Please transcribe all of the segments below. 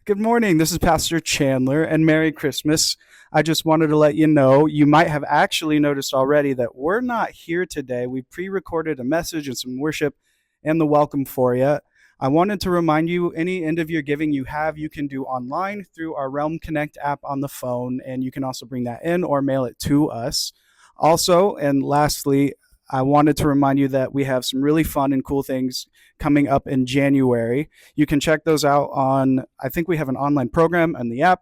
Good morning. This is Pastor Chandler, and Merry Christmas. I just wanted to let you know, you might have actually noticed already that we're not here today. We pre recorded a message and some worship and the welcome for you. I wanted to remind you any end of year giving you have, you can do online through our Realm Connect app on the phone, and you can also bring that in or mail it to us. Also, and lastly, I wanted to remind you that we have some really fun and cool things coming up in January. You can check those out I think we have an online program on the app.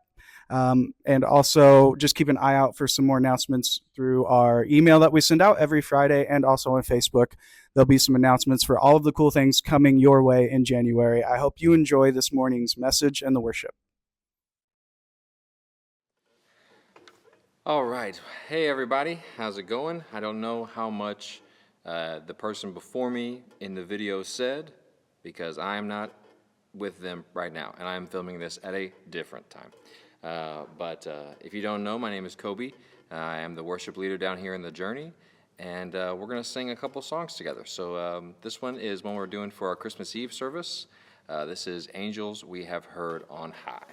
And also just keep an eye out for some more announcements through our email that we send out every Friday and also on Facebook. There'll be some announcements for all of the cool things coming your way in January. I hope you enjoy this morning's message and the worship. All right. Hey, everybody. How's it going? I don't know how much the person before me in the video said because I am not with them right now, and I am filming this at a different time. But if you don't know, my name is Kobe. I am the worship leader down here in the Journey, and we're going to sing a couple songs together. So this one is one we're doing for our Christmas Eve service. This is Angels We Have Heard on High.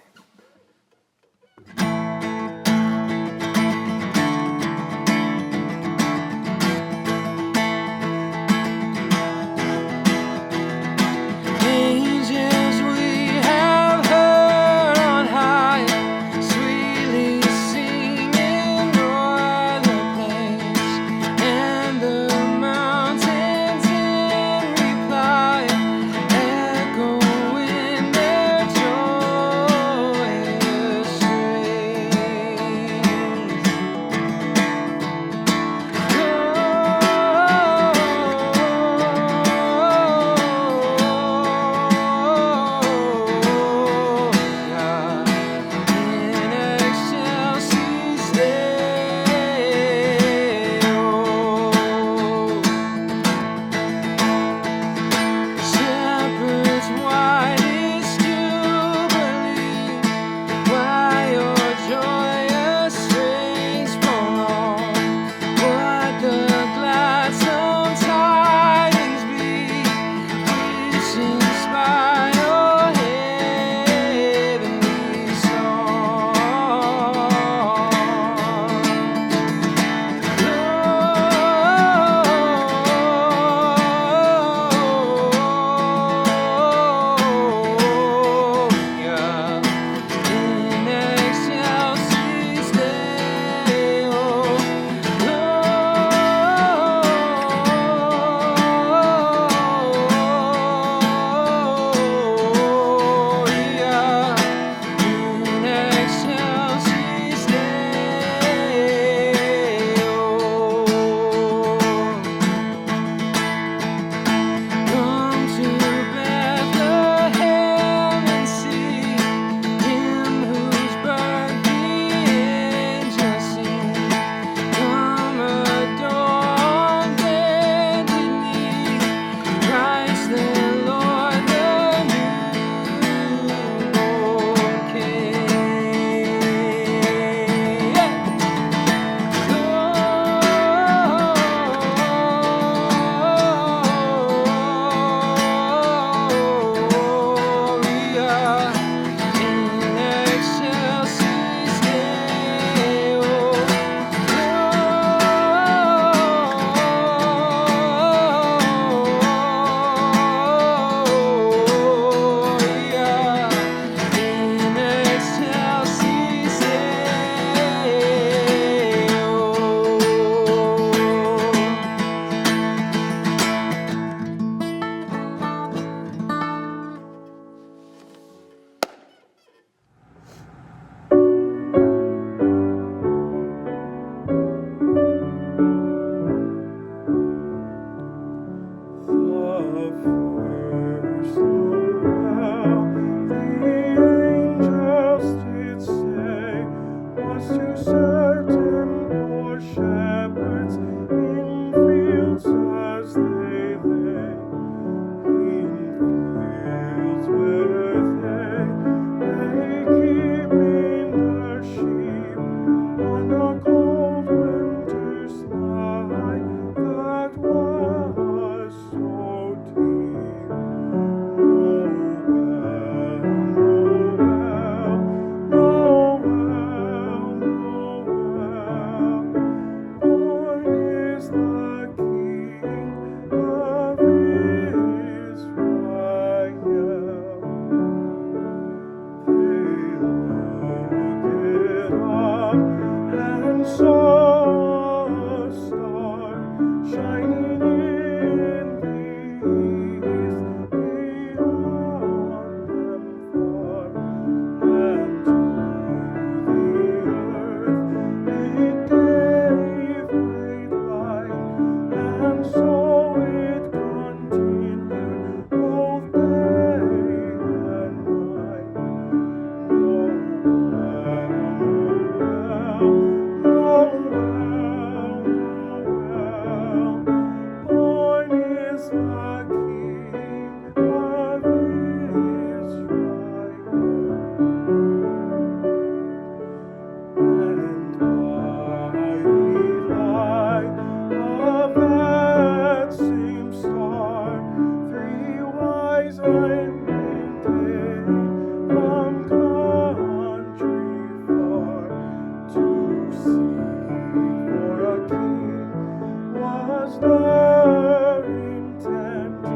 stir intent,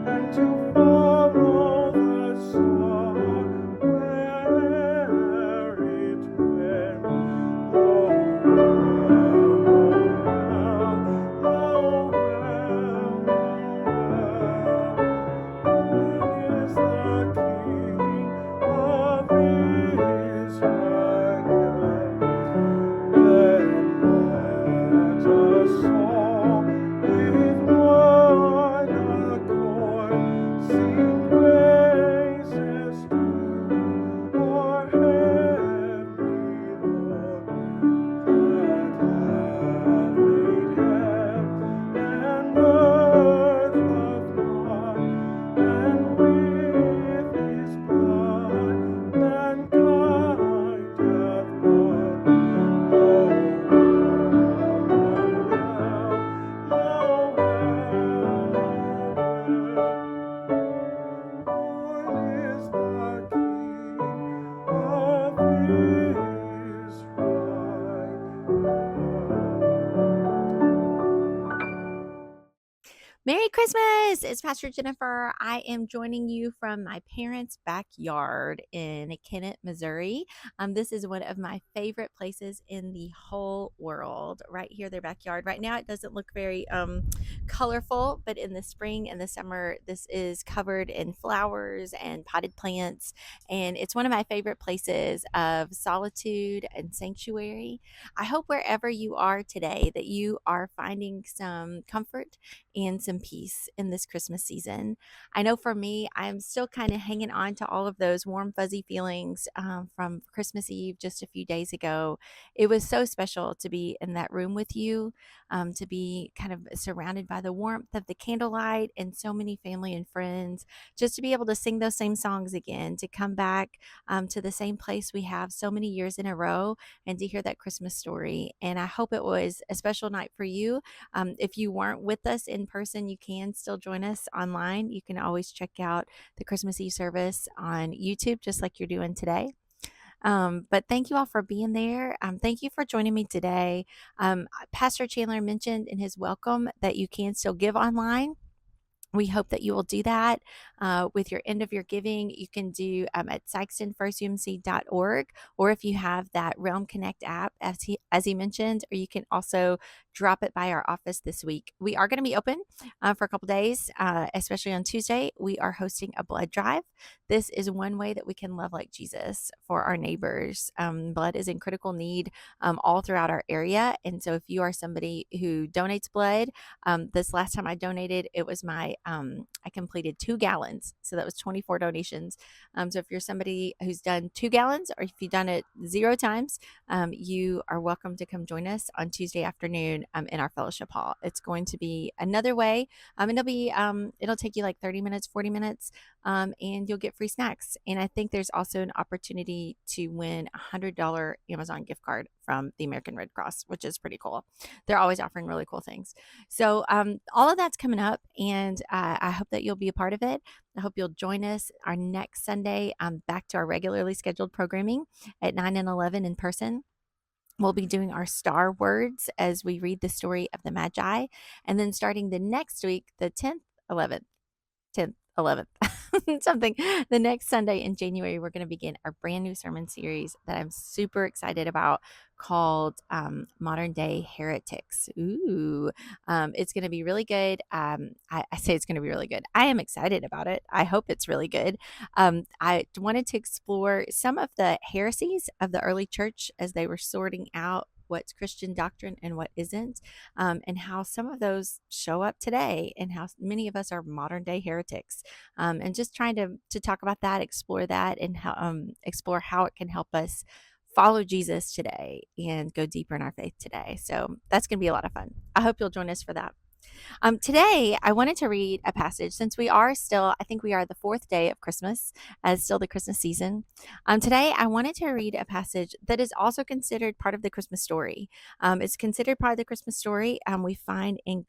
and to follow the star where it went. Oh well, oh well, is the King of Israel. Then let us all with one accord sing praises to our heavenly Lord, that hath made heaven and earth of naught, and with his blood mankind hath bought. Oh Born is the King of Israel. Merry Christmas! It's Pastor Jennifer. I am joining you from my parents' backyard in Kennett, Missouri. This is one of my favorite places in the whole world, right here, their backyard. Right now, it doesn't look very colorful, but in the spring and the summer, this is covered in flowers and potted plants. And it's one of my favorite places of solitude and sanctuary. I hope wherever you are today that you are finding some comfort and some peace in this Christmas season. I know for me, I'm still kind of hanging on to all of those warm, fuzzy feelings from Christmas Eve just a few days ago. It was so special to be in that room with you, to be kind of surrounded by the warmth of the candlelight and so many family and friends, just to be able to sing those same songs again, to come back to the same place we have so many years in a row and to hear that Christmas story. And I hope it was a special night for you. If you weren't with us in person, you can still join us online. You can always check out the Christmas Eve service on YouTube, just like you're doing today. But thank you all for being there. Thank you for joining me today. Pastor Chandler mentioned in his welcome that you can still give online. We hope that you will do that with your end of your giving. You can do at sikestonfirstumc.org, or if you have that Realm Connect app, as he mentioned, or you can also drop it by our office this week. We are going to be open for a couple days, especially on Tuesday. We are hosting a blood drive. This is one way that we can love like Jesus for our neighbors. Blood is in critical need all throughout our area. And so if you are somebody who donates blood, this last time I donated, it was I completed 2 gallons. So that was 24 donations. So if you're somebody who's done 2 gallons, or if you've done it 0 times, you are welcome to come join us on Tuesday afternoon in our fellowship hall. It's going to be another way. It'll take you like 30 minutes, 40 minutes, and you'll get free snacks. And I think there's also an opportunity to win a $100 Amazon gift card from the American Red Cross, which is pretty cool. They're always offering really cool things. So all of that's coming up, and I hope that you'll be a part of it. I hope you'll join us our next Sunday, back to our regularly scheduled programming at 9 and 11 in person. We'll be doing our star words as we read the story of the Magi. And then starting the next week, the 10th, 11th, something, the next Sunday in January, we're going to begin our brand new sermon series that I'm super excited about, called Modern Day Heretics. Ooh, it's going to be really good. I say it's going to be really good. I am excited about it. I hope it's really good. I wanted to explore some of the heresies of the early church as they were sorting out what's Christian doctrine and what isn't, and how some of those show up today, and how many of us are modern day heretics, and just trying to talk about that, explore that, and explore how it can help us follow Jesus today and go deeper in our faith today. So that's going to be a lot of fun. I hope you'll join us for that. Today, I wanted to read a passage, since we are still, I think we are the 4th day of Christmas, as still the Christmas season. Today, I wanted to read a passage that is also considered part of the Christmas story. It's considered part of the Christmas story we find in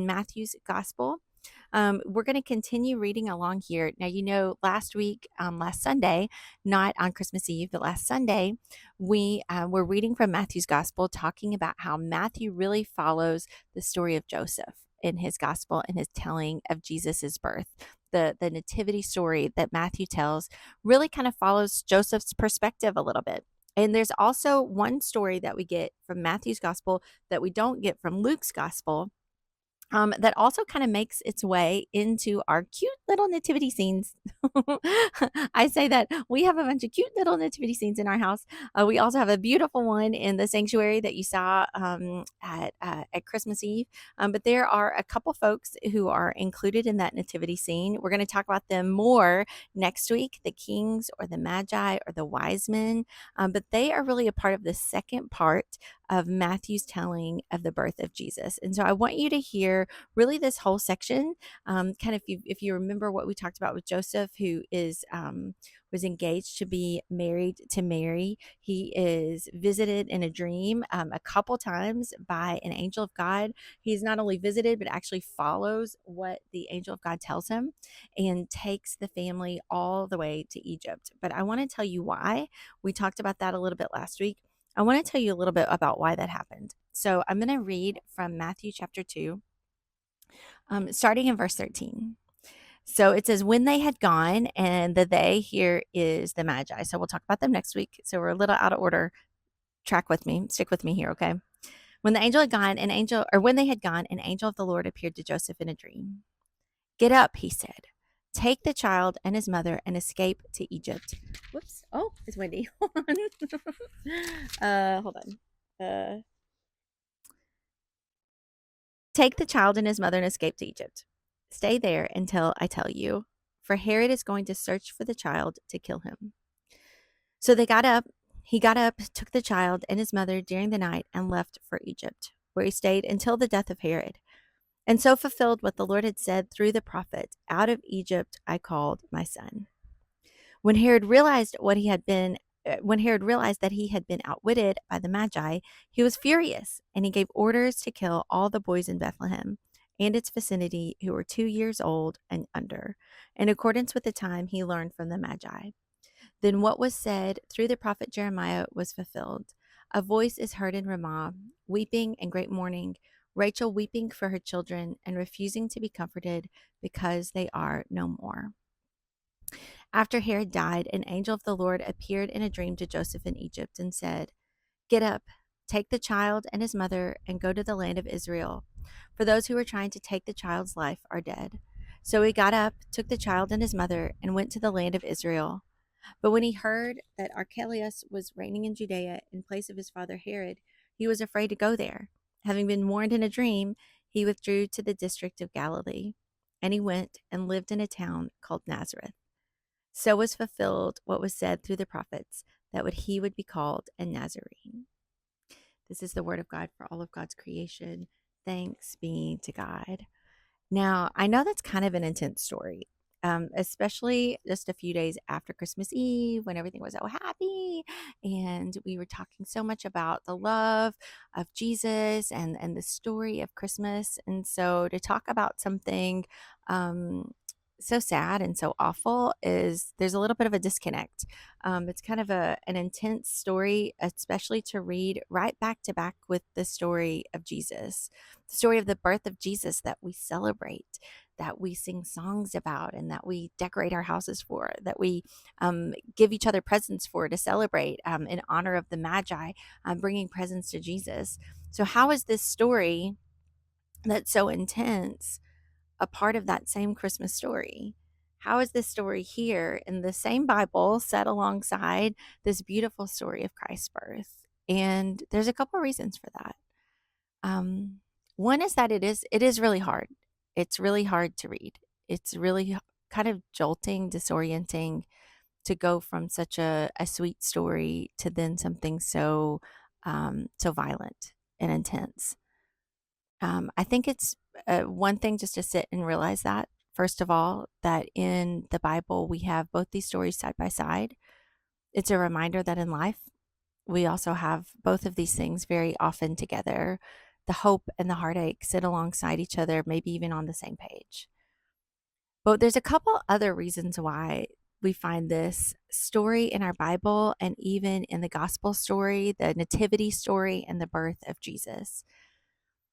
Matthew's Gospel. We're going to continue reading along here. Now, last week, last Sunday, not on Christmas Eve, but last Sunday, we were reading from Matthew's gospel, talking about how Matthew really follows the story of Joseph in his gospel and his telling of Jesus's birth. The nativity story that Matthew tells really kind of follows Joseph's perspective a little bit. And there's also one story that we get from Matthew's gospel that we don't get from Luke's gospel, that also kind of makes its way into our cute little nativity scenes. I say that we have a bunch of cute little nativity scenes in our house. We also have a beautiful one in the sanctuary that you saw at Christmas Eve. But there are a couple folks who are included in that nativity scene. We're going to talk about them more next week, the kings or the magi or the wise men. But they are really a part of the second part of Matthew's telling of the birth of Jesus. And so I want you to hear really this whole section. Kind of if you remember what we talked about with Joseph, who was engaged to be married to Mary. He is visited in a dream a couple times by an angel of God. He's not only visited, but actually follows what the angel of God tells him and takes the family all the way to Egypt. But I want to tell you why. We talked about that a little bit last week. I want to tell you a little bit about why that happened. So I'm going to read from Matthew chapter 2, starting in verse 13. So it says, when they had gone, and the they here is the Magi. So we'll talk about them next week. So we're a little out of order. Stick with me here, okay? When the angel had gone, when they had gone, an angel of the Lord appeared to Joseph in a dream. Get up, he said. Take the child and his mother and escape to Egypt. Whoops. Oh, it's windy. Hold on. Hold on. Take the child and his mother and escape to Egypt. Stay there until I tell you, for Herod is going to search for the child to kill him. So they got up. He got up, took the child and his mother during the night, and left for Egypt, where he stayed until the death of Herod. And so fulfilled what the Lord had said through the prophet, out of Egypt I called my son. When Herod realized that he had been outwitted by the Magi, he was furious, and he gave orders to kill all the boys in Bethlehem and its vicinity who were 2 years old and under, in accordance with the time he learned from the Magi. Then what was said through the prophet Jeremiah was fulfilled. A voice is heard in Ramah, weeping and great mourning, Rachel weeping for her children and refusing to be comforted because they are no more. After Herod died, an angel of the Lord appeared in a dream to Joseph in Egypt and said, Get up, take the child and his mother and go to the land of Israel, for those who were trying to take the child's life are dead. So he got up, took the child and his mother, and went to the land of Israel. But when he heard that Archelaus was reigning in Judea in place of his father Herod, he was afraid to go there. Having been warned in a dream, he withdrew to the district of Galilee, and he went and lived in a town called Nazareth. So was fulfilled what was said through the prophets, that he would be called a Nazarene. This is the word of God for all of God's creation. Thanks be to God. Now, I know that's kind of an intense story, especially just a few days after Christmas Eve when everything was so happy and we were talking so much about the love of Jesus and the story of Christmas. And so to talk about something so sad and so awful there's a little bit of a disconnect. It's kind of an intense story, especially to read right back to back with the story of Jesus, the story of the birth of Jesus that we celebrate, that we sing songs about, and that we decorate our houses for, that we give each other presents for to celebrate in honor of the Magi bringing presents to Jesus. So how is this story that's so intense a part of that same Christmas story? How is this story here in the same Bible set alongside this beautiful story of Christ's birth? And there's a couple of reasons for that. One is that it is really hard. It's really hard to read. It's really kind of jolting, disorienting to go from such a sweet story to then something so violent and intense. I think it's one thing just to sit and realize that, first of all, that in the Bible we have both these stories side by side. It's a reminder that in life we also have both of these things very often together. The hope and the heartache sit alongside each other, maybe even on the same page. But there's a couple other reasons why we find this story in our Bible and even in the gospel story, the nativity story, and the birth of Jesus.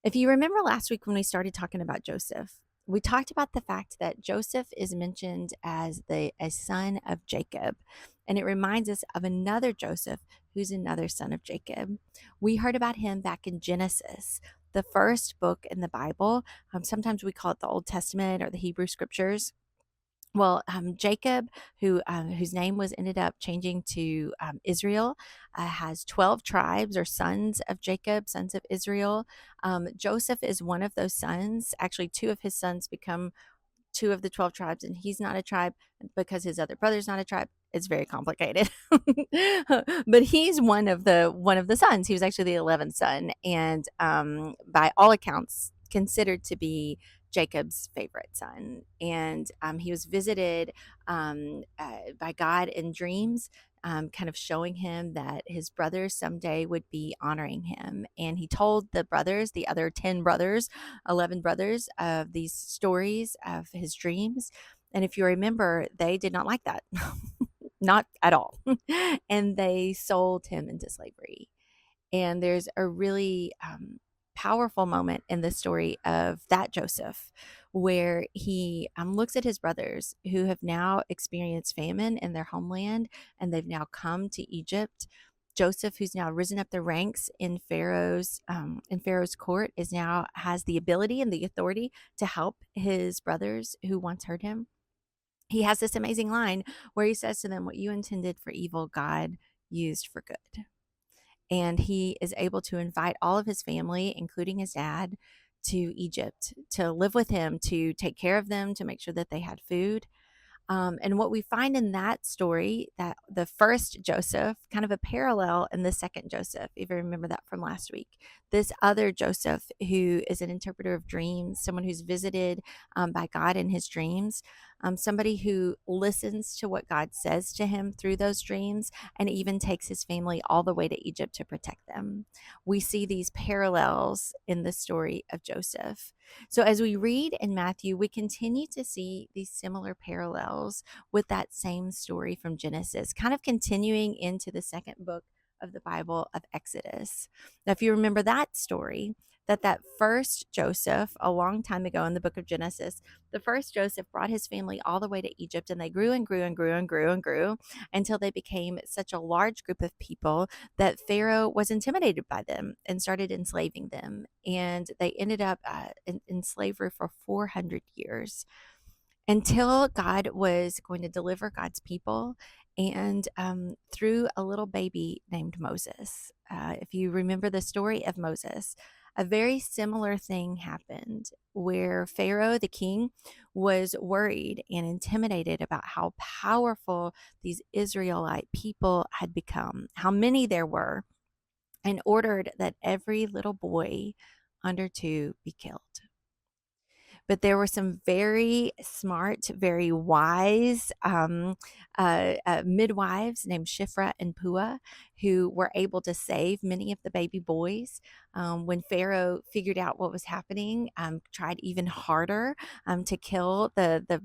If you remember last week when we started talking about Joseph, we talked about the fact that Joseph is mentioned as a son of Jacob. And it reminds us of another Joseph who's another son of Jacob. We heard about him back in Genesis, the first book in the Bible. Sometimes we call it the Old Testament or the Hebrew Scriptures. Well, Jacob, whose name was ended up changing to Israel, has 12 tribes or sons of Jacob, sons of Israel. Joseph is one of those sons. Actually, two of his sons become two of the 12 tribes, and he's not a tribe because his other brother's not a tribe. It's very complicated. But he's one of the sons. He was actually the 11th son, and by all accounts considered to be Jacob's favorite son. And he was visited by God in dreams, kind of showing him that his brothers someday would be honoring him. And he told the brothers, the other 10 brothers, 11 brothers, of these stories of his dreams. And if you remember, they did not like that, not at all. And they sold him into slavery. And there's a really powerful moment in the story of that Joseph where he looks at his brothers who have now experienced famine in their homeland and they've now come to Egypt. Joseph, who's now risen up the ranks in Pharaoh's court, is now has the ability and the authority to help his brothers who once hurt him. He has this amazing line where he says to them, "What you intended for evil, God used for good." And he is able to invite all of his family, including his dad, to Egypt to live with him, to take care of them, to make sure that they had food. And what we find in that story, that the first Joseph, kind of a parallel in the second Joseph, if you remember that from last week, this other Joseph, who is an interpreter of dreams, someone who's visited by God in his dreams, somebody who listens to what God says to him through those dreams, and even takes his family all the way to Egypt to protect them. We see these parallels in the story of Joseph. So as we read in Matthew, we continue to see these similar parallels with that same story from Genesis, kind of continuing into the second book of the Bible of Exodus. Now, if you remember that story, that first Joseph, a long time ago in the book of Genesis, the first Joseph brought his family all the way to Egypt, and they grew and grew and grew and grew and grew until they became such a large group of people that Pharaoh was intimidated by them and started enslaving them. And they ended up in slavery for 400 years until God was going to deliver God's people, and through a little baby named Moses. If you remember the story of Moses, a very similar thing happened where Pharaoh, the king, was worried and intimidated about how powerful these Israelite people had become, how many there were, and ordered that every little boy under 2 be killed. But there were some very smart, very wise midwives named Shifra and Pua who were able to save many of the baby boys. When Pharaoh figured out what was happening, tried even harder to kill the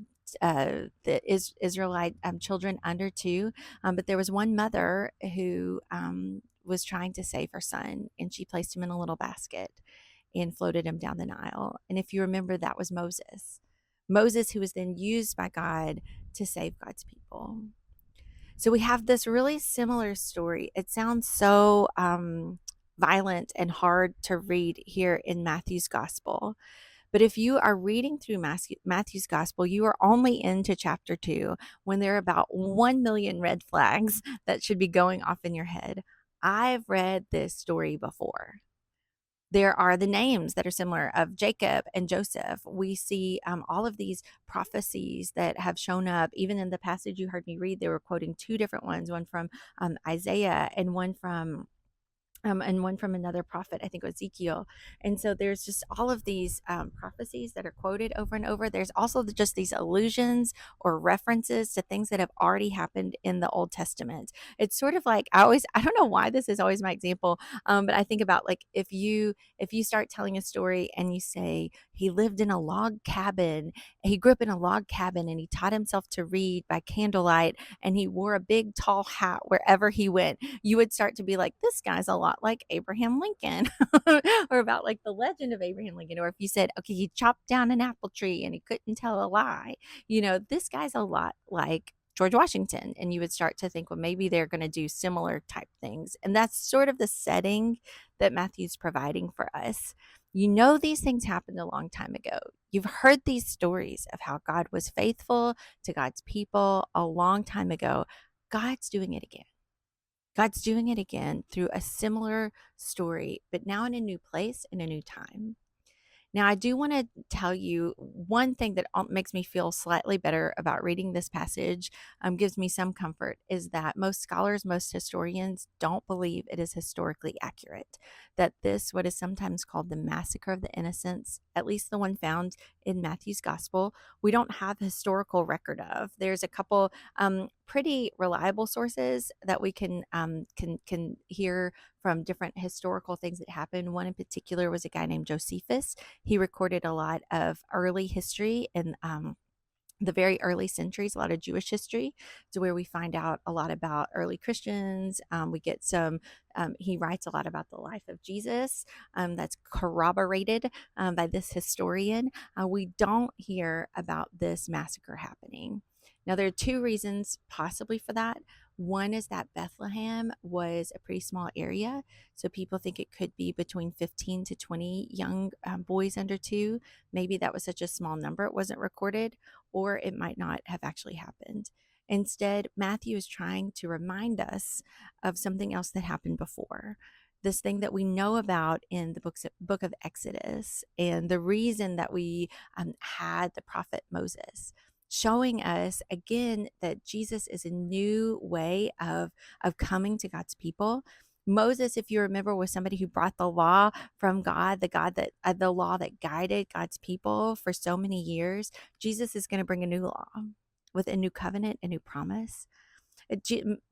Israelite children under 2. But there was one mother who was trying to save her son, and she placed him in a little basket and floated him down the Nile. And if you remember, that was Moses. Moses, who was then used by God to save God's people. So we have this really similar story. It sounds so violent and hard to read here in Matthew's gospel. But if you are reading through Matthew's gospel, you are only into chapter 2 when there are about 1 million red flags that should be going off in your head. I've read this story before. There are the names that are similar of Jacob and Joseph. We see all of these prophecies that have shown up. Even in the passage you heard me read, they were quoting 2 different ones, one from Isaiah and one from and one from another prophet, I think it was Ezekiel. And so there's just all of these prophecies that are quoted over and over. There's also just these allusions or references to things that have already happened in the Old Testament. It's sort of like I don't know why this is always my example, but I think about like if you start telling a story and you say he lived in a log cabin, he grew up in a log cabin and he taught himself to read by candlelight and he wore a big tall hat wherever he went, you would start to be like, this guy's a lot like Abraham Lincoln, or about like the legend of Abraham Lincoln. Or if you said, okay, he chopped down an apple tree and he couldn't tell a lie, this guy's a lot like George Washington. And you would start to think, well, maybe they're going to do similar type things. And that's sort of the setting that Matthew's providing for us. These things happened a long time ago. You've heard these stories of how God was faithful to God's people a long time ago. God's doing it again. God's doing it again through a similar story, but now in a new place, in a new time. Now, I do want to tell you one thing that makes me feel slightly better about reading this passage, gives me some comfort, is that most scholars, most historians don't believe it is historically accurate. That this, what is sometimes called the massacre of the innocents, at least the one found in Matthew's gospel, we don't have historical record of. There's a couple pretty reliable sources that we can hear from different historical things that happened. One in particular was a guy named Josephus. He recorded a lot of early history in the very early centuries, a lot of Jewish history, to where we find out a lot about early Christians. We get he writes a lot about the life of Jesus that's corroborated by this historian. We don't hear about this massacre happening. Now, there are two reasons possibly for that. One is that Bethlehem was a pretty small area, so people think it could be between 15 to 20 young boys under 2. Maybe that was such a small number it wasn't recorded, or it might not have actually happened. Instead, Matthew is trying to remind us of something else that happened before. This thing that we know about in the book of Exodus, and the reason that we had the prophet Moses, showing us again that Jesus is a new way of coming to God's people. Moses, if you remember, was somebody who brought the law from God, the law that guided God's people for so many years. Jesus is going to bring a new law with a new covenant, a new promise.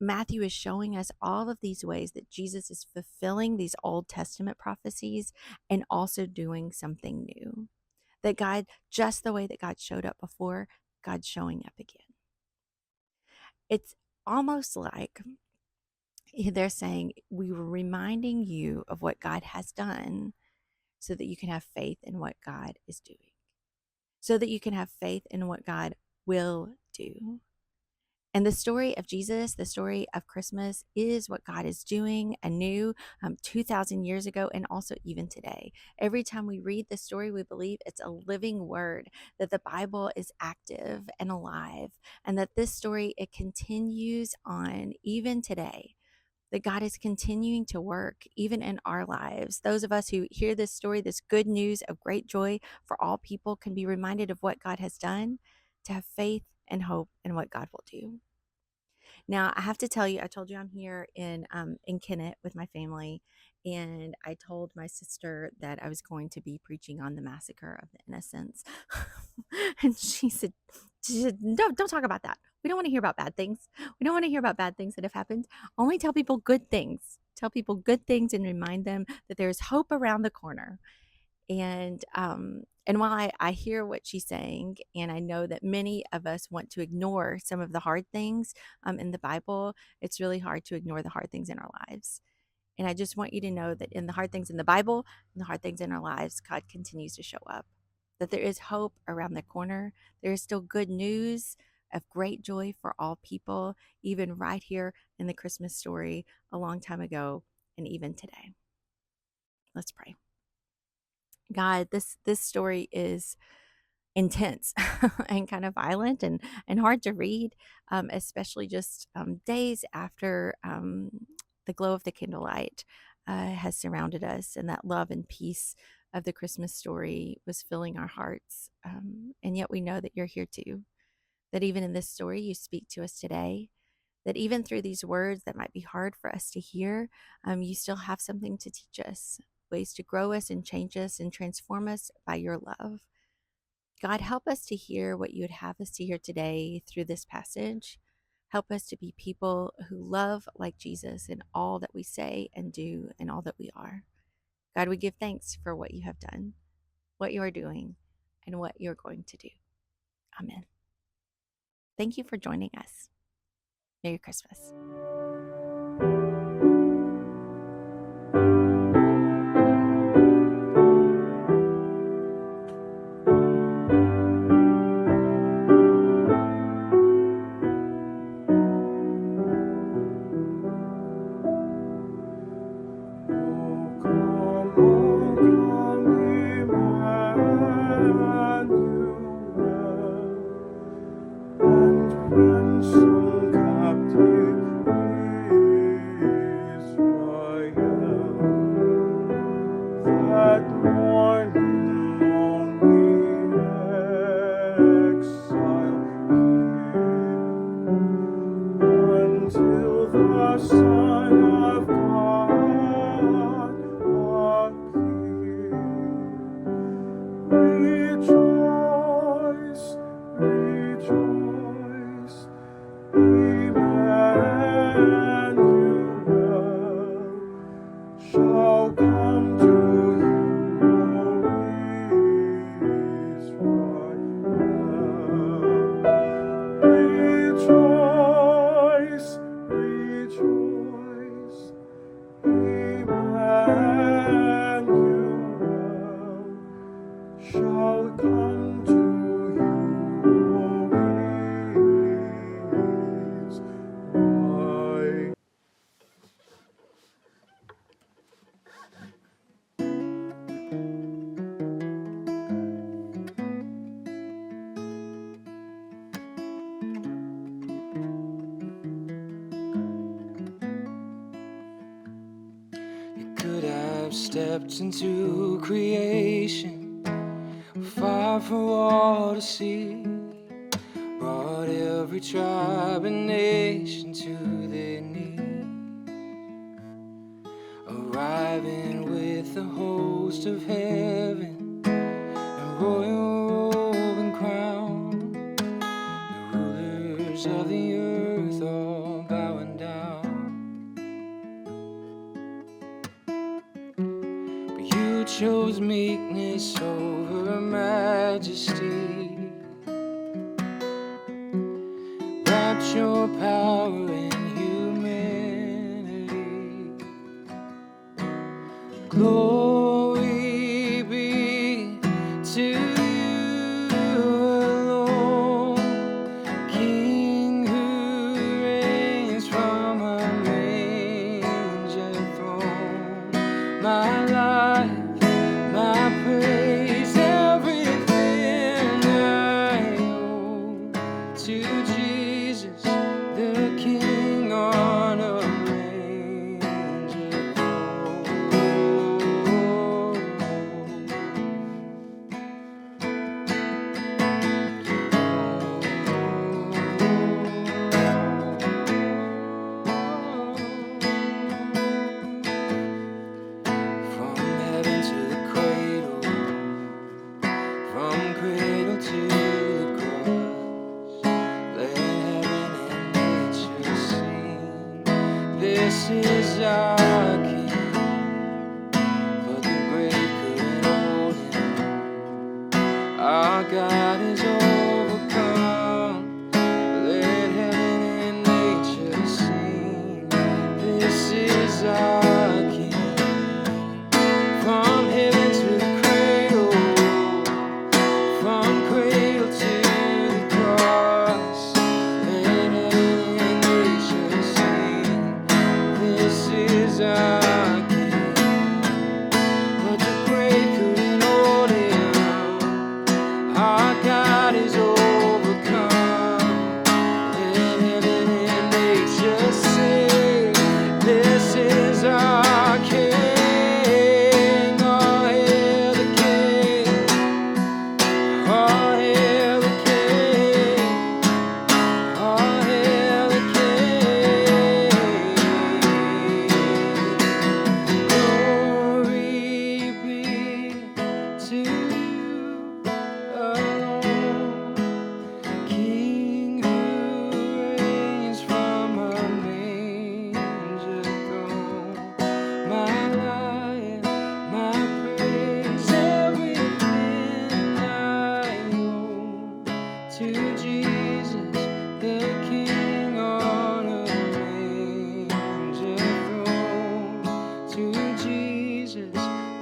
Matthew is showing us all of these ways that Jesus is fulfilling these Old Testament prophecies and also doing something new. That God, just the way that God showed up before, God's showing up again. It's almost like they're saying, we were reminding you of what God has done so that you can have faith in what God is doing, so that you can have faith in what God will do. And the story of Jesus, the story of Christmas, is what God is doing anew 2,000 years ago and also even today. Every time we read the story, we believe it's a living word, that the Bible is active and alive, and that this story, it continues on even today. That God is continuing to work even in our lives. Those of us who hear this story, this good news of great joy for all people, can be reminded of what God has done, to have faith and hope in what God will do. Now, I have to tell you, I told you I'm here in Kennett with my family, and I told my sister that I was going to be preaching on the massacre of the innocents, and she said, don't talk about that. We don't want to hear about bad things. We don't want to hear about bad things that have happened. Only tell people good things. Tell people good things and remind them that there's hope around the corner. And while I hear what she's saying, and I know that many of us want to ignore some of the hard things in the Bible, it's really hard to ignore the hard things in our lives. And I just want you to know that in the hard things in the Bible and the hard things in our lives, God continues to show up. That there is hope around the corner. There is still good news of great joy for all people, even right here in the Christmas story a long time ago and even today. Let's pray. God, this story is intense and kind of violent and hard to read, especially just days after the glow of the candlelight has surrounded us, and that love and peace of the Christmas story was filling our hearts. And yet we know that you're here too, that even in this story, you speak to us today, that even through these words that might be hard for us to hear, you still have something to teach us, ways to grow us and change us and transform us by your love. God, help us to hear what you would have us to hear today through this passage. Help us to be people who love like Jesus in all that we say and do and all that we are. God, we give thanks for what you have done, what you are doing, and what you're going to do. Amen. Thank you for joining us. Merry Christmas. Until the Son of God appear. Rejoice, rejoice, Emmanuel shall come to you, O Israel. Rejoice, rejoice, Emmanuel shall come to you, O Israel. You could have stepped into creation, far for all to see, brought every tribe and nation to their knees, arriving with the host of heaven and royal robe and crown, the rulers of the earth all bowing down. But you chose meekness over majesty, wrapped your power in humanity. Glory be to you alone, King who reigns from a manger throne. My life, my praise, everything I owe to Jesus, the King on a manger throne. From heaven to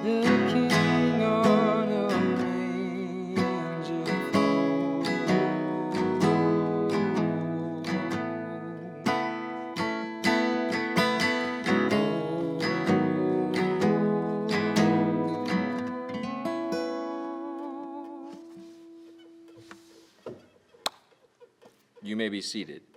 the King on a manger throne. You may be seated.